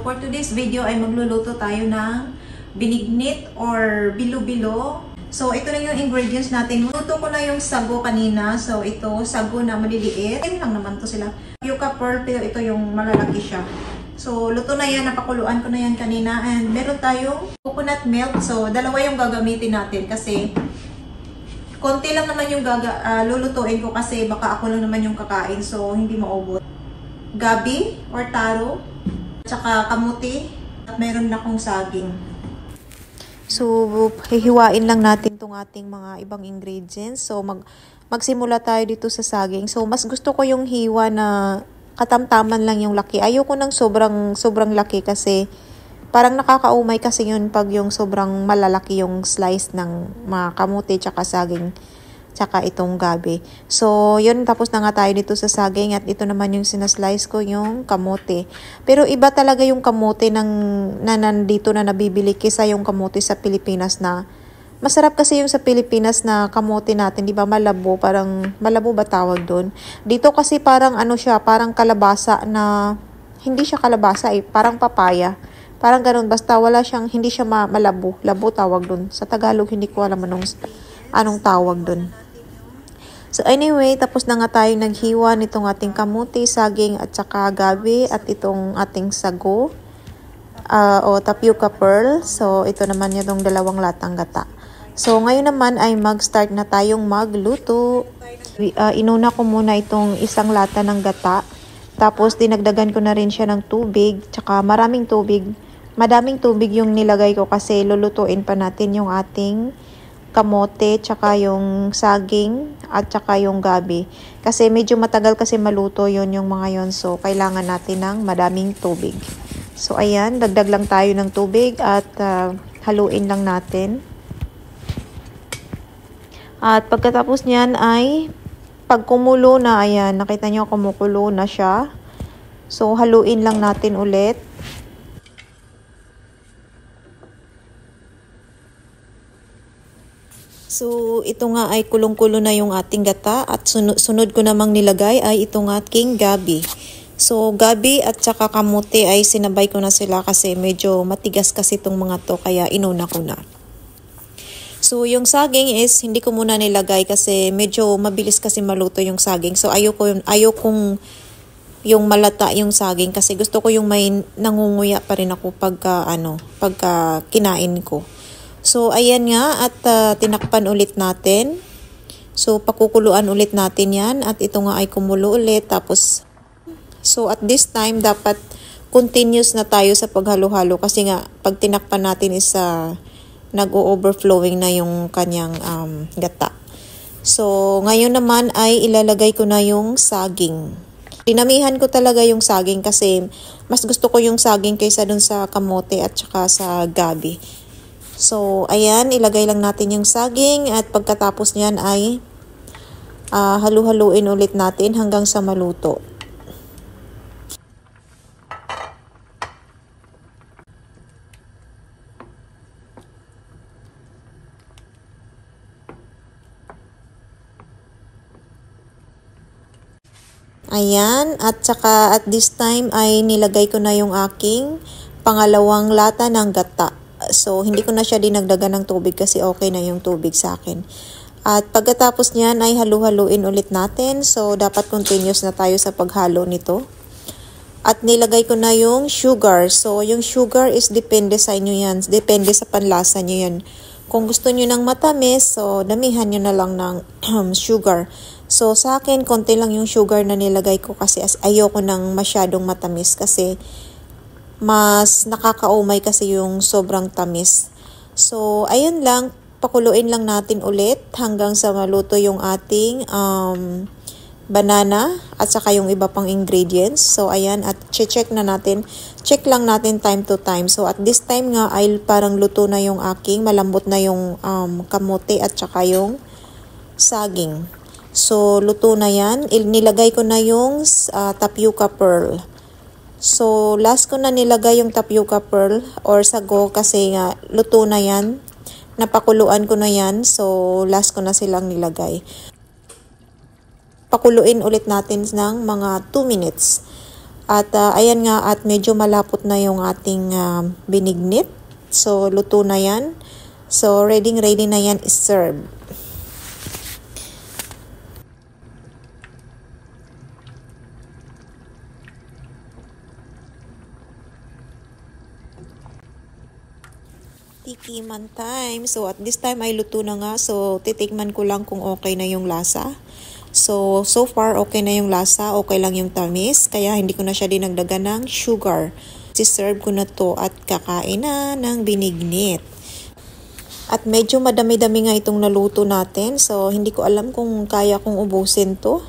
For today's video ay magluluto tayo ng binignit or bilo-bilo. So, ito na yung ingredients natin. Luto ko na yung sago kanina. So, ito, sago na maliliit. Same lang naman to sila. Yuca pearl, pero ito yung malalaki siya. So, luto na yan. Napakuluan ko na yan kanina. And meron tayong coconut milk. So, dalawa yung gagamitin natin kasi konti lang naman yung lulutuin ko kasi baka ako lang naman yung kakain. So, hindi maubos. Gabi or taro. Tsaka kamuti at meron na akong saging. So, hihiwain lang natin itong ating mga ibang ingredients. So, magsimula tayo dito sa saging. So, mas gusto ko yung hiwa na katamtaman lang yung laki. Ayoko ng sobrang laki kasi parang nakakaumay kasi yun pag yung sobrang malalaki yung slice ng mga kamuti tsaka saging. Tsaka itong gabi. So, yun, tapos na nga tayo dito sa saging at ito naman yung sinaslice ko, yung kamote. Pero iba talaga yung kamote na nandito na nabibili kaysa yung kamote sa Pilipinas na masarap kasi yung sa Pilipinas na kamote natin, di ba? Malabo, parang malabo ba tawag doon? Dito kasi parang ano siya, parang kalabasa na hindi siya kalabasa parang papaya. Parang ganun, basta wala siyang, hindi siya malabo. Labo tawag doon. Sa Tagalog, hindi ko alam anong tawag doon. So anyway, tapos na nga tayo naghiwa nitong ating kamuti, saging at saka gabi at itong ating sago o tapioca pearl. So ito naman yung dalawang latang gata. So ngayon naman ay mag-start na tayong magluto. Inuna ko muna itong isang lata ng gata. Tapos dinagdagan ko na rin siya ng tubig, tsaka maraming tubig. Madaming tubig yung nilagay ko kasi lulutuin pa natin yung ating kamote, tsaka yung saging, at tsaka yung gabi. Kasi medyo matagal kasi maluto yon yung mga yon. So, kailangan natin ng madaming tubig. So, ayan, dagdag lang tayo ng tubig at haluin lang natin. At pagkatapos niyan ay, pag kumulo na, ayan, nakita nyo kumukulo na siya. So, haluin lang natin ulit. So, ito nga ay kulong-kulo na yung ating gata at sunod ko namang nilagay ay itong ating gabi. So, gabi at saka kamote ay sinabay ko na sila kasi medyo matigas kasi itong mga to kaya inuna ko na. So, yung saging is hindi ko muna nilagay kasi medyo mabilis kasi maluto yung saging. So, ayokong yung malata yung saging kasi gusto ko yung may nangunguya pa rin ako pagka kinain ko. So, ayan nga at tinakpan ulit natin. So, pakukuluan ulit natin yan at ito nga ay kumulo ulit. Tapos, so at this time, dapat continuous na tayo sa paghalo-halo kasi nga, pag tinakpan natin is nag-o-overflowing na yung kanyang gata. So, ngayon naman ay ilalagay ko na yung saging. Dinamihan ko talaga yung saging kasi mas gusto ko yung saging kaysa dun sa kamote at saka sa gabi. So, ayan, ilagay lang natin yung saging at pagkatapos niyan ay halu-haluin ulit natin hanggang sa maluto. Ayan, at saka at this time ay nilagay ko na yung aking pangalawang lata ng gata. So, hindi ko na siya dinagdagan ng tubig kasi okay na yung tubig sa akin. At pagkatapos niyan ay halu-haluin ulit natin. So, dapat continuous na tayo sa paghalo nito. At nilagay ko na yung sugar. So, yung sugar is depende sa inyo yan. Depende sa panlasa nyo yan. Kung gusto nyo ng matamis, so damihan nyo na lang ng sugar. So, sa akin, konti lang yung sugar na nilagay ko kasi ayoko ng masyadong matamis kasi mas nakakaumay kasi yung sobrang tamis. So, ayun lang. Pakuluin lang natin ulit hanggang sa maluto yung ating banana at saka yung iba pang ingredients. So, ayan. At check na natin. Check lang natin time to time. So, at this time nga ay parang luto na yung aking malambot na yung kamote at saka yung saging. So, luto na yan. Nilagay ko na yung tapioca pearl. So, last ko na nilagay yung tapioca pearl or sago kasi nga luto na yan. Napakuluan ko na yan. So, last ko na silang nilagay. Pakuluin ulit natin ng mga 2 minutes. At ayan nga, at medyo malapot na yung ating binignit. So, luto na yan. So, ready na yan is-serve. Tikiman time. So, at this time ay luto na nga. So, titikman ko lang kung okay na yung lasa. So far okay na yung lasa. Okay lang yung tamis. Kaya hindi ko na siya dinagdagan ng sugar. Si-serve ko na to at kakain na ng binignit. At medyo madami-dami nga itong naluto natin. So, hindi ko alam kung kaya kong ubusin to.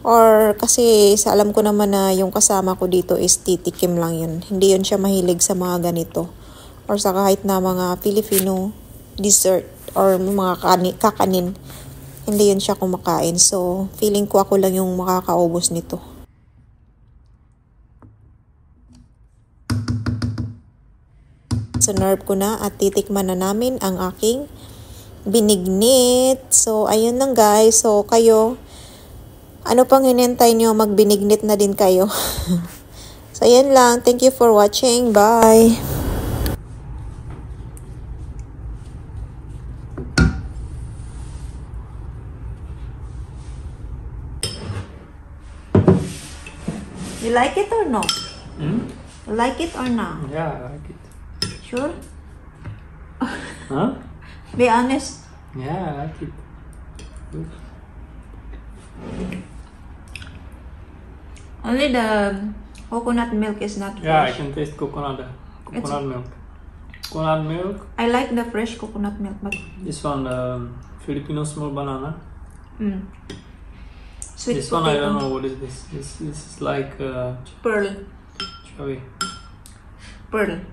Or kasi sa alam ko naman na yung kasama ko dito is titikim lang yun. Hindi yun siya mahilig sa mga ganito. Or sa kahit na mga Filipino dessert or mga kakanin. Hindi yun siya kumakain. So, feeling ko ako lang yung makakaubos nito. Sinerve ko na at titikman na namin ang aking binignit. So, ayun lang guys. So, kayo, ano pang hinintay nyo? Magbinignit na din kayo. So, ayun lang. Thank you for watching. Bye! You like it or no? Hmm? You like it or not? Yeah, I like it. Sure? Huh? Be honest. Yeah, I like it. Good. Only the coconut milk is not fresh. Yeah, I can taste coconut milk. Coconut milk. I like the fresh coconut milk, but This one, Filipino small banana. Sweet this potato. one, I don't know what is this. This is like Pearl. cherry. Pearl.